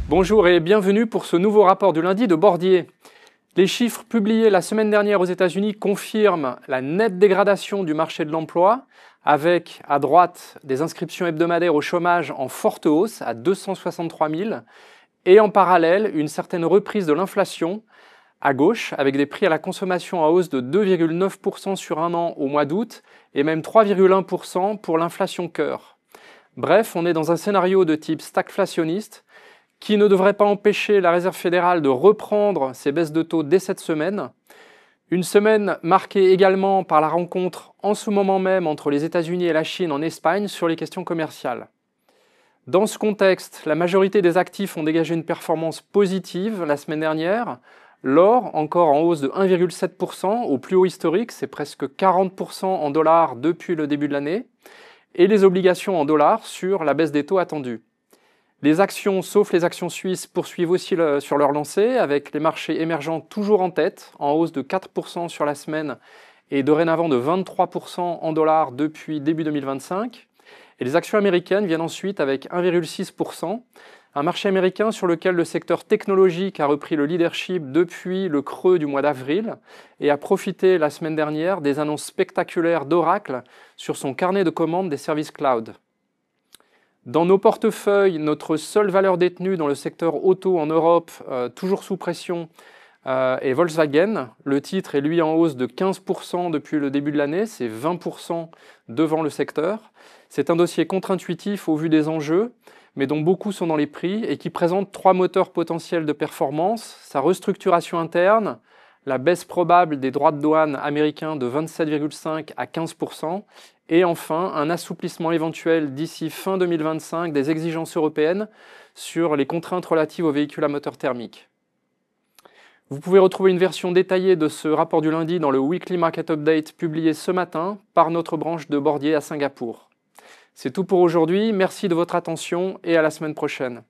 Bonjour et bienvenue pour ce nouveau rapport du lundi de Bordier. Les chiffres publiés la semaine dernière aux États-Unis confirment la nette dégradation du marché de l'emploi, avec à droite des inscriptions hebdomadaires au chômage en forte hausse à 263 000, et en parallèle une certaine reprise de l'inflation, à gauche, avec des prix à la consommation en hausse de 2,9% sur un an au mois d'août, et même 3,1% pour l'inflation cœur. Bref, on est dans un scénario de type stagflationniste, qui ne devrait pas empêcher la Réserve fédérale de reprendre ses baisses de taux dès cette semaine. Une semaine marquée également par la rencontre en ce moment même entre les États-Unis et la Chine en Espagne sur les questions commerciales. Dans ce contexte, la majorité des actifs ont dégagé une performance positive la semaine dernière. L'or, encore en hausse de 1,7%, au plus haut historique, c'est presque 40% en dollars depuis le début de l'année, et les obligations en dollars sur la baisse des taux attendus. Les actions, sauf les actions suisses, poursuivent aussi sur leur lancée, avec les marchés émergents toujours en tête, en hausse de 4% sur la semaine et dorénavant de 23% en dollars depuis début 2025. Et les actions américaines viennent ensuite avec 1,6%, un marché américain sur lequel le secteur technologique a repris le leadership depuis le creux du mois d'avril et a profité la semaine dernière des annonces spectaculaires d'Oracle sur son carnet de commandes des services cloud. Dans nos portefeuilles, notre seule valeur détenue dans le secteur auto en Europe, toujours sous pression, est Volkswagen. Le titre est lui en hausse de 15% depuis le début de l'année, c'est 20% devant le secteur. C'est un dossier contre-intuitif au vu des enjeux, mais dont beaucoup sont dans les prix et qui présente trois moteurs potentiels de performance: sa restructuration interne, la baisse probable des droits de douane américains de 27,5 à 15%, et enfin un assouplissement éventuel d'ici fin 2025 des exigences européennes sur les contraintes relatives aux véhicules à moteur thermique. Vous pouvez retrouver une version détaillée de ce rapport du lundi dans le Weekly Market Update publié ce matin par notre branche de Bordier à Singapour. C'est tout pour aujourd'hui, merci de votre attention et à la semaine prochaine.